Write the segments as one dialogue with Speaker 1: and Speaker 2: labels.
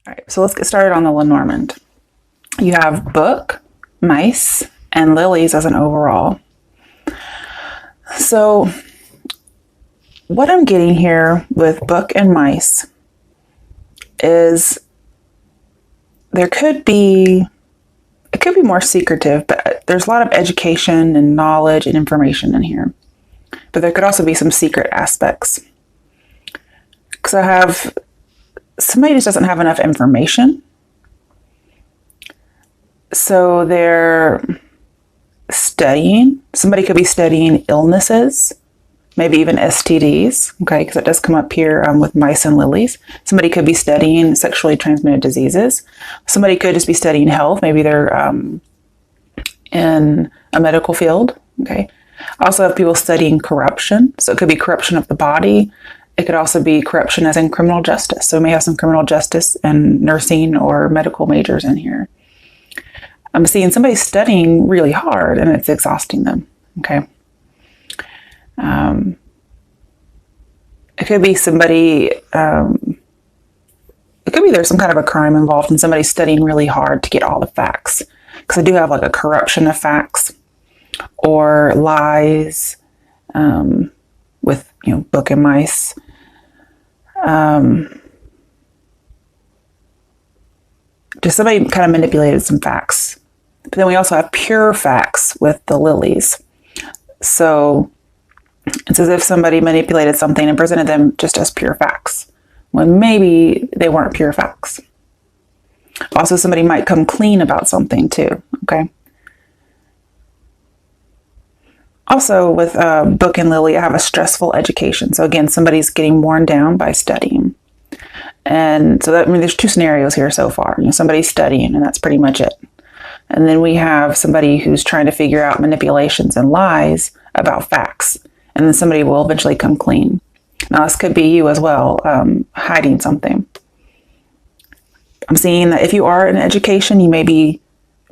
Speaker 1: All right, so let's get started on the Lenormand. You have book, mice, and lilies as an overall. So what I'm getting here with book and mice is it could be more secretive, but there's a lot of education and knowledge and information in here. But there could also be some secret aspects. Because I have somebody just doesn't have enough information. So they're studying. Somebody could be studying illnesses, maybe even STDs, okay, because it does come up here with mice and lilies. Somebody could be studying sexually transmitted diseases. Somebody could just be studying health. Maybe they're in a medical field, okay. I also have people studying corruption. So it could be corruption of the body. It could also be corruption as in criminal justice. So we may have some criminal justice and nursing or medical majors in here. I'm seeing somebody studying really hard and it's exhausting them, okay. It could be somebody, it could be there's some kind of a crime involved and somebody studying really hard to get all the facts. Because I do have like a corruption of facts or lies with, book and mice. Just somebody kind of manipulated some facts. But then we also have pure facts with the lilies. So it's as if somebody manipulated something and presented them just as pure facts, when maybe they weren't pure facts. Also, somebody might come clean about something too, okay? Also, with book and lily, I have a stressful education. So again, somebody's getting worn down by studying. And so there's two scenarios here so far. Somebody's studying and that's pretty much it. And then we have somebody who's trying to figure out manipulations and lies about facts. And then somebody will eventually come clean. Now, this could be you as well, hiding something. I'm seeing that if you are in education, you maybe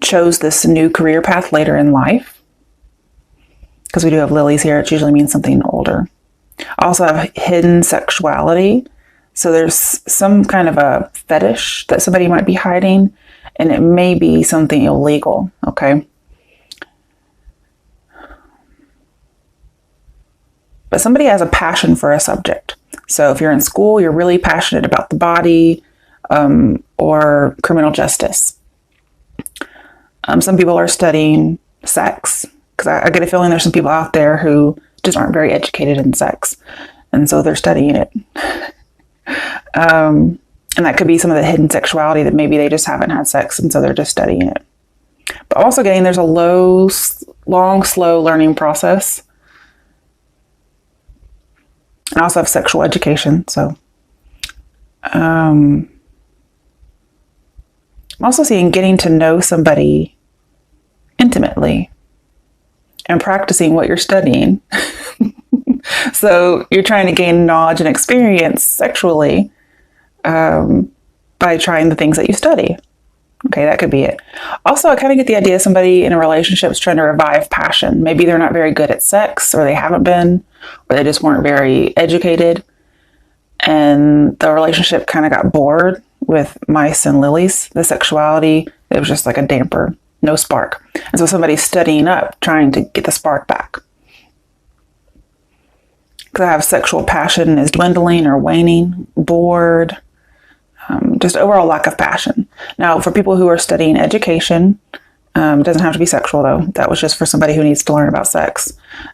Speaker 1: chose this new career path later in life. Because we do have lilies here, it usually means something older. I also have hidden sexuality. So there's some kind of a fetish that somebody might be hiding, and it may be something illegal, okay? But somebody has a passion for a subject. So if you're in school, you're really passionate about the body or criminal justice. Some people are studying sex, because I get a feeling there's some people out there who just aren't very educated in sex. And so they're studying it. And that could be some of the hidden sexuality that maybe they just haven't had sex and so they're just studying it. But also getting there's a long, slow learning process. And I also have sexual education. So I'm also seeing getting to know somebody intimately and practicing what you're studying. So you're trying to gain knowledge and experience sexually by trying the things that you study. Okay, that could be it. Also, I kind of get the idea somebody in a relationship is trying to revive passion. Maybe they're not very good at sex, or they haven't been, or they just weren't very educated. And the relationship kind of got bored with mice and lilies. The sexuality, it was just like a damper, no spark. And so somebody's studying up, trying to get the spark back. Because I have sexual passion is dwindling or waning, bored, just overall lack of passion. Now, for people who are studying education, it doesn't have to be sexual though. That was just for somebody who needs to learn about sex.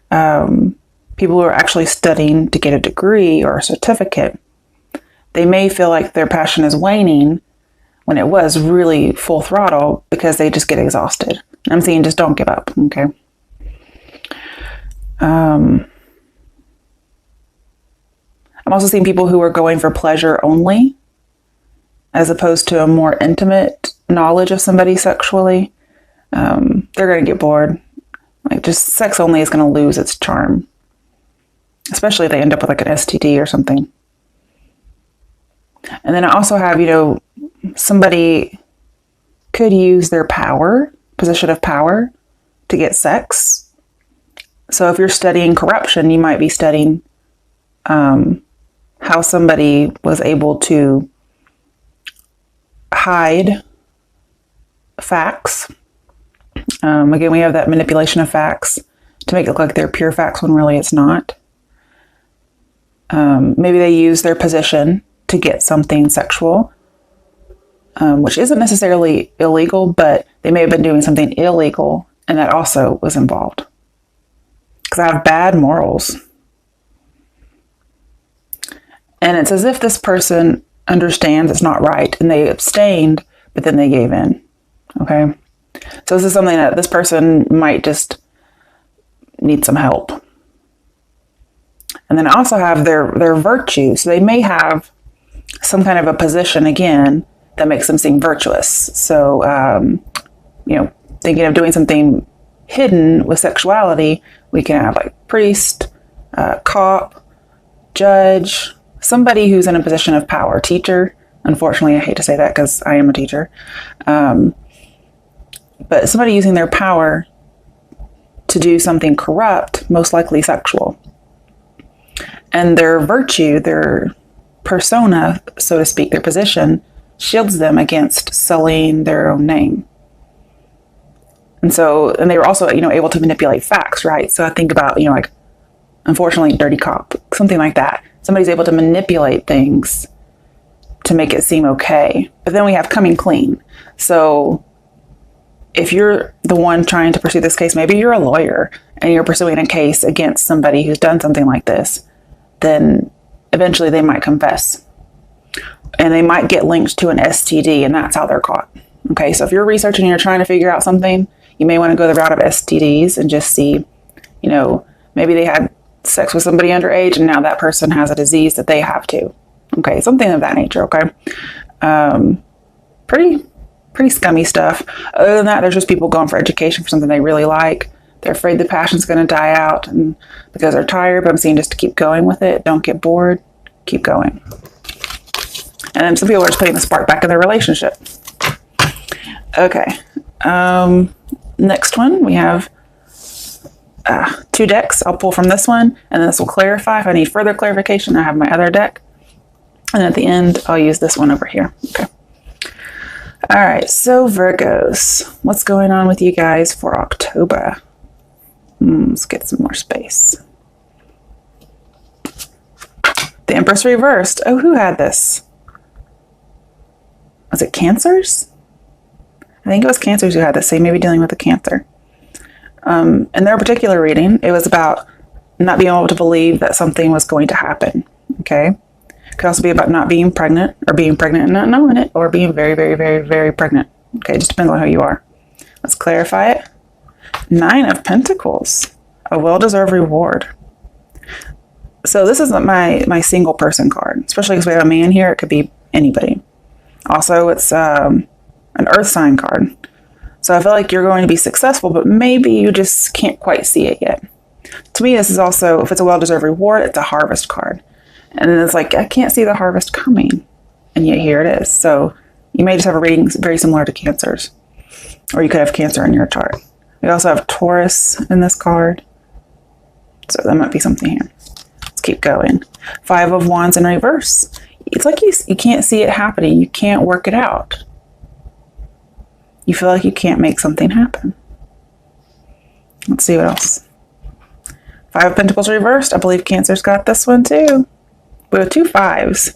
Speaker 1: People who are actually studying to get a degree or a certificate, they may feel like their passion is waning when it was really full throttle because they just get exhausted. I'm saying just don't give up, okay? I'm also seeing people who are going for pleasure only as opposed to a more intimate knowledge of somebody sexually. They're going to get bored. Like just sex only is going to lose its charm, especially if they end up with like an STD or something. And then I also have, somebody could use their position of power to get sex. So if you're studying corruption, you might be studying how somebody was able to hide facts. Again, we have that manipulation of facts to make it look like they're pure facts when really it's not. Maybe they use their position to get something sexual, which isn't necessarily illegal, but they may have been doing something illegal, and that also was involved. Because I have bad morals. And it's as if this person understands it's not right, and they abstained, but then they gave in. Okay? So this is something that this person might just need some help. And then I also have their virtue. So they may have some kind of a position, again, that makes them seem virtuous. So, thinking of doing something hidden with sexuality, we can have like priest, cop, judge, somebody who's in a position of power, teacher. Unfortunately, I hate to say that because I am a teacher. But somebody using their power to do something corrupt, most likely sexual. And their virtue, their persona, so to speak, their position, shields them against sullying their own name. And they were also, able to manipulate facts, right? So I think about, unfortunately, dirty cop, something like that. Somebody's able to manipulate things to make it seem okay. But then we have coming clean. So if you're the one trying to pursue this case, maybe you're a lawyer and you're pursuing a case against somebody who's done something like this, then eventually they might confess. And they might get linked to an STD, and that's how they're caught. Okay, so if you're researching and you're trying to figure out something, you may want to go the route of STDs and just see, maybe they had sex with somebody underage and now that person has a disease that they have too. Okay, something of that nature, okay? Pretty scummy stuff. Other than that, there's just people going for education for something they really like. They're afraid the passion's going to die out and because they're tired, but I'm saying just to keep going with it. Don't get bored. Keep going. And then some people are just putting the spark back in their relationship. Okay. Next one, we have 2 decks. I'll pull from this one, and then this will clarify. If I need further clarification, I have my other deck. And at the end, I'll use this one over here. Okay. All right, so Virgos, what's going on with you guys for October? Let's get some more space. The Empress reversed. Oh, who had this? Was it Cancers? I think it was Cancers who had this. So you may be dealing with a Cancer. In their particular reading, it was about not being able to believe that something was going to happen. Okay. It could also be about not being pregnant or being pregnant and not knowing it, or being very, very, very, very pregnant. Okay. It just depends on who you are. Let's clarify it. 9 of Pentacles, a well-deserved reward. So this isn't my single person card, especially because we have a man here. It could be anybody. Also, it's an earth sign card. So I feel like you're going to be successful, but maybe you just can't quite see it yet. To me, this is also, if it's a well-deserved reward, it's a harvest card. And then it's like, I can't see the harvest coming. And yet here it is. So you may just have a reading very similar to Cancer's. Or you could have Cancer in your chart. We also have Taurus in this card. So that might be something here. Let's keep going. 5 of Wands in reverse. It's like you can't see it happening. You can't work it out. You feel like you can't make something happen. Let's see what else. 5 of Pentacles reversed. I believe Cancer's got this one too. We have 2 5s.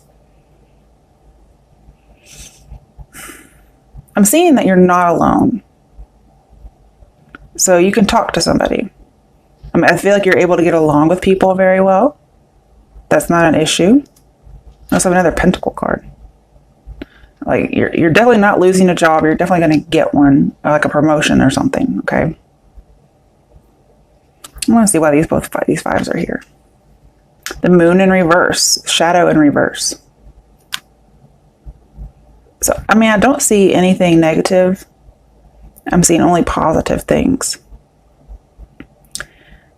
Speaker 1: I'm seeing that you're not alone. So you can talk to somebody. I feel like you're able to get along with people very well. That's not an issue. I also have another Pentacle card. Like you're definitely not losing a job. You're definitely going to get one, like a promotion or something. Okay. I want to see why these 5s are here. The Moon in reverse, Shadow in reverse. So, I don't see anything negative. I'm seeing only positive things.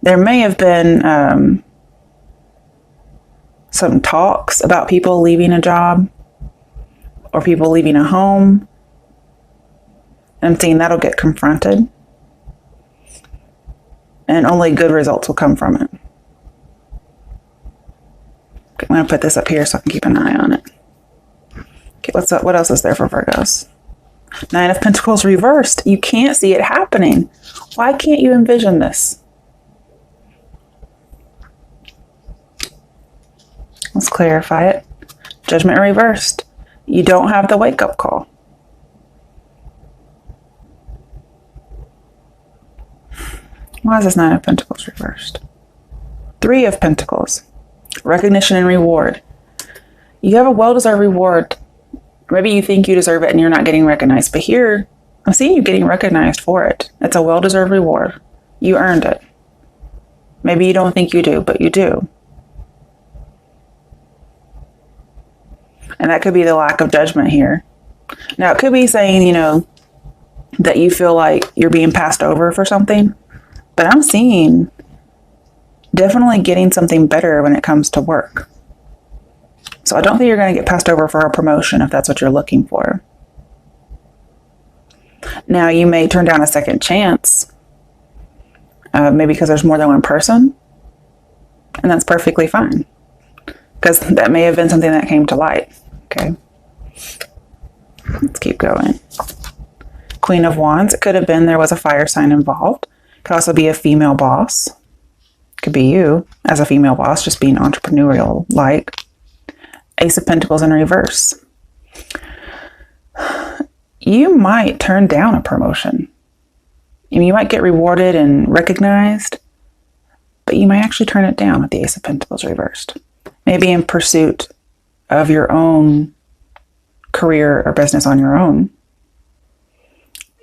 Speaker 1: There may have been some talks about people leaving a job or people leaving a home. I'm seeing that'll get confronted. And only good results will come from it. Okay, I'm going to put this up here so I can keep an eye on it. Okay, what else is there for Virgos? Nine of Pentacles reversed. You can't see it happening. Why can't you envision this? Let's clarify it. Judgment reversed. You don't have the wake-up call. Why is this Nine of Pentacles reversed? Three of Pentacles. Recognition and reward. You have a well-deserved reward. Maybe you think you deserve it and you're not getting recognized. But here, I'm seeing you getting recognized for it. It's a well-deserved reward. You earned it. Maybe you don't think you do, but you do. And that could be the lack of judgment here. Now, it could be saying, you know, that you feel like you're being passed over for something. But I'm seeing definitely getting something better when it comes to work. So I don't think you're going to get passed over for a promotion if that's what you're looking for. Now, you may turn down a second chance, maybe because there's more than one person. And that's perfectly fine. Because that may have been something that came to light. Okay. Let's keep going. Queen of Wands. It could have been there was a fire sign involved. Could also be a female boss. Could be you as a female boss, just being entrepreneurial like. Ace of Pentacles in reverse. You might turn down a promotion. I mean, you might get rewarded and recognized, but you might actually turn it down with the Ace of Pentacles reversed. Maybe in pursuit of your own career or business on your own.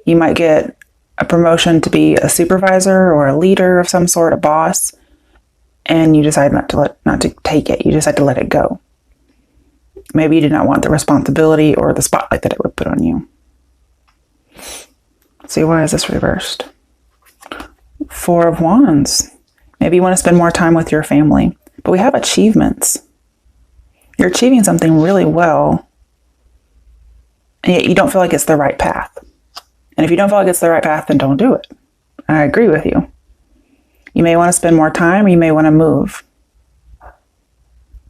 Speaker 1: You might get a promotion to be a supervisor or a leader of some sort, a boss, and you decide not to take it. You decide to let it go. Maybe you did not want the responsibility or the spotlight that it would put on you. Let's see, why is this reversed? Four of Wands. Maybe you want to spend more time with your family. But we have achievements. You're achieving something really well, and yet you don't feel like it's the right path. And if you don't feel like it's the right path, then don't do it. I agree with you. You may want to spend more time, or you may want to move.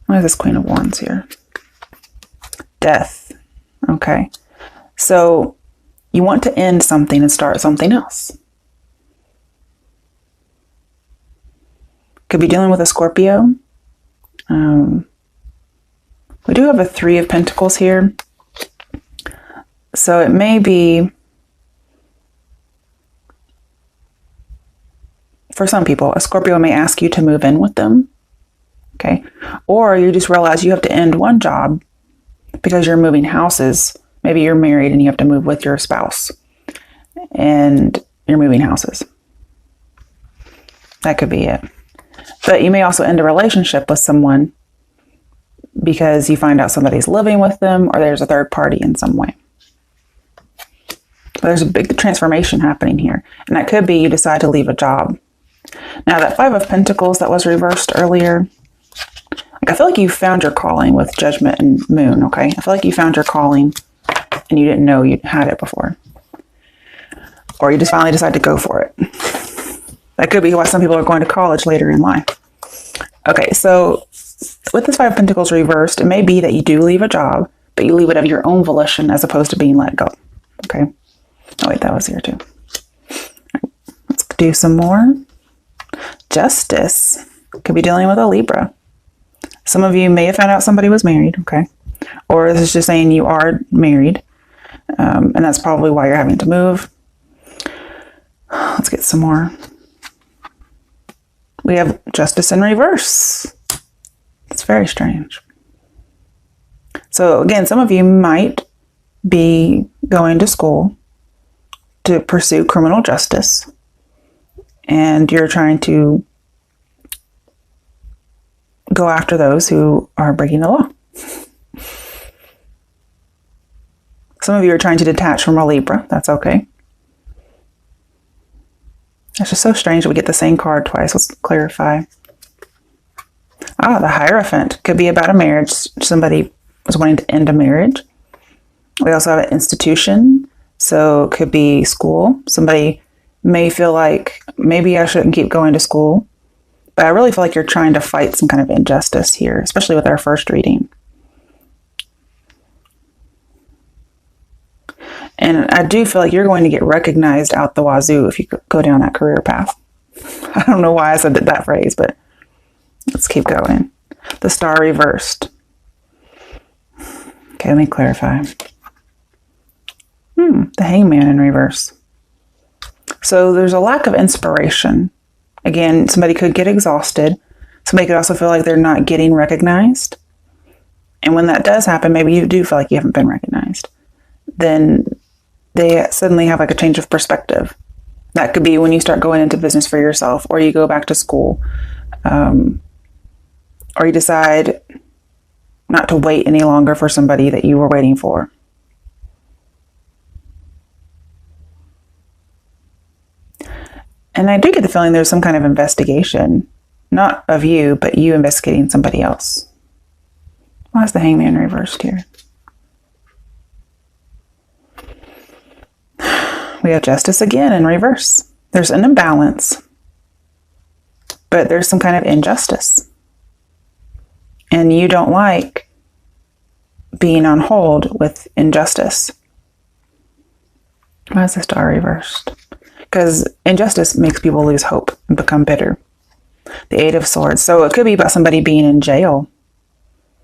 Speaker 1: Why is this Queen of Wands here? Death. Okay. So you want to end something and start something else. Could be dealing with a Scorpio. We do have a Three of Pentacles here. So it may be, for some people, a Scorpio may ask you to move in with them. Okay. Or you just realize you have to end one job because you're moving houses. Maybe you're married and you have to move with your spouse and you're moving houses. That could be it. But you may also end a relationship with someone because you find out somebody's living with them or there's a third party in some way. But there's a big transformation happening here. And that could be you decide to leave a job. Now that Five of Pentacles that was reversed earlier, like I feel like you found your calling with Judgment and Moon, okay? I feel like you found your calling and you didn't know you had it before. Or you just finally decide to go for it. That could be why some people are going to college later in life. Okay, so with this Five of Pentacles reversed, it may be that you do leave a job, but you leave it of your own volition as opposed to being let go. Okay. Oh wait, that was here too. Right, let's do some more. Justice. Could be dealing with a Libra. Some of you may have found out somebody was married, okay? Or this is just saying you are married, and that's probably why you're having to move. Let's get some more. We have Justice in reverse. It's very strange. So again, some of you might be going to school to pursue criminal justice, and you're trying to go after those who are breaking the law. Some of you are trying to detach from a Libra. That's okay. It's just so strange that we get the same card twice. Let's clarify. The Hierophant could be about a marriage. Somebody was wanting to end a marriage. We also have an institution. So it could be school. Somebody may feel like maybe I shouldn't keep going to school. But I really feel like you're trying to fight some kind of injustice here, especially with our first reading. And I do feel like you're going to get recognized out the wazoo if you go down that career path. I don't know why I said that phrase, but let's keep going. The Star reversed. Okay, let me clarify. The Hangman in reverse. So there's a lack of inspiration. Again, somebody could get exhausted. Somebody could also feel like they're not getting recognized. And when that does happen, maybe you do feel like you haven't been recognized. Then they suddenly have like a change of perspective. That could be when you start going into business for yourself, or you go back to school, or you decide not to wait any longer for somebody that you were waiting for. And I do get the feeling there's some kind of investigation, not of you, but you investigating somebody else. Why is the Hangman reversed here? We have Justice again in reverse. There's an imbalance, but there's some kind of injustice. And you don't like being on hold with injustice. Why is the Star reversed? Because injustice makes people lose hope and become bitter. The Eight of Swords. So it could be about somebody being in jail.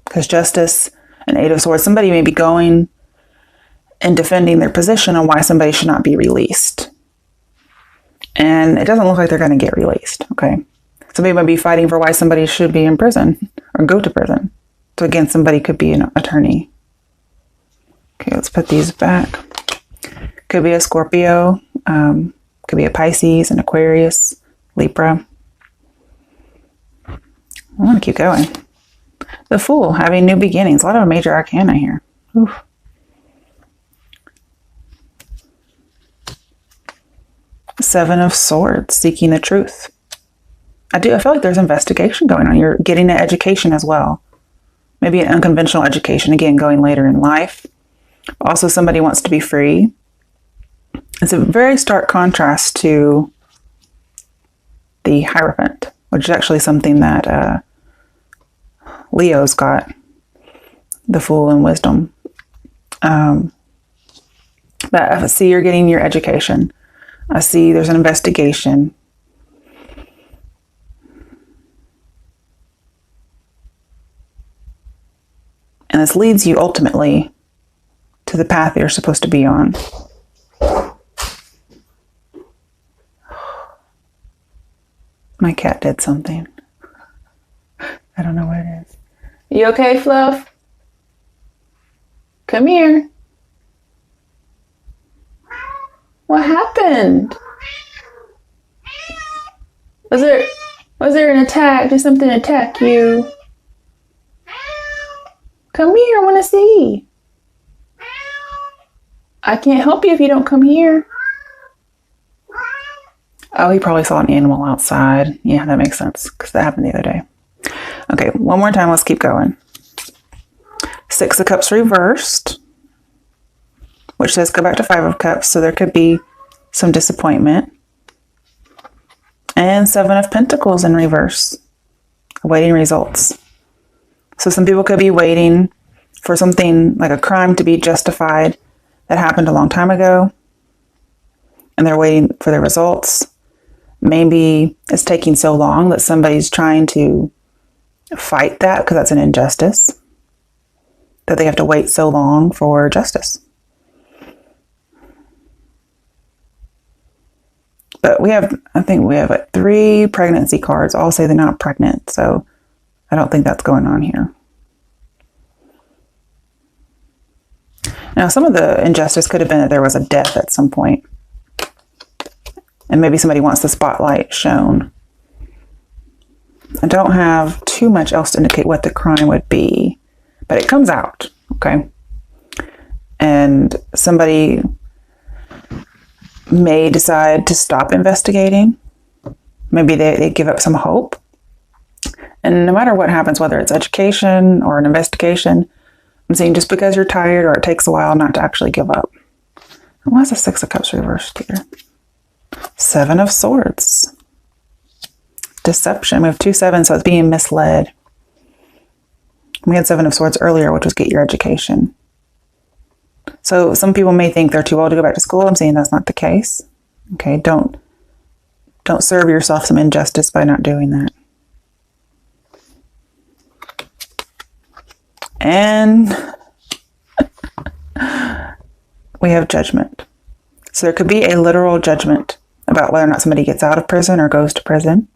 Speaker 1: Because Justice and Eight of Swords, somebody may be going and defending their position on why somebody should not be released. And it doesn't look like they're going to get released, okay? Somebody might be fighting for why somebody should be in prison or go to prison. So again, somebody could be an attorney. Okay, let's put these back. Could be a Scorpio. Could be a Pisces, an Aquarius, Libra. I want to keep going. The Fool, having new beginnings. A lot of major arcana here. Oof. Seven of Swords, seeking the truth. I feel like there's investigation going on. You're getting an education as well. Maybe an unconventional education, again, going later in life. Also, somebody wants to be free. It's a very stark contrast to the Hierophant, which is actually something that Leo's got, the Fool and Wisdom. But I see you're getting your education. I see there's an investigation. And this leads you ultimately to the path that you're supposed to be on. My cat did something. I don't know what it is. You okay, Fluff? Come here. What happened? Was there an attack? Did something attack you? Come here, I want to see. I can't help you if you don't come here. Oh, he probably saw an animal outside. Yeah, that makes sense, because that happened the other day. Okay, one more time, let's keep going. Six of Cups reversed, which says go back to Five of Cups, so there could be some disappointment. And Seven of Pentacles in reverse, awaiting results. So some people could be waiting for something like a crime to be justified that happened a long time ago, and they're waiting for the results. Maybe it's taking so long that somebody's trying to fight that because that's an injustice, that they have to wait so long for justice. But I think we have like 3 pregnancy cards. All say they're not pregnant, so I don't think that's going on here. Now, some of the injustice could have been that there was a death at some point. And maybe somebody wants the spotlight shown. I don't have too much else to indicate what the crime would be, but it comes out, okay? And somebody may decide to stop investigating. Maybe they give up some hope. And no matter what happens, whether it's education or an investigation, I'm saying just because you're tired or it takes a while not to actually give up. Why is the Six of Cups reversed here? Seven of Swords. Deception. We have 2 sevens, so it's being misled. We had Seven of Swords earlier, which was get your education. So some people may think they're too old to go back to school. I'm saying that's not the case. Okay, don't serve yourself some injustice by not doing that. And we have judgment. So there could be a literal judgment about whether or not somebody gets out of prison or goes to prison.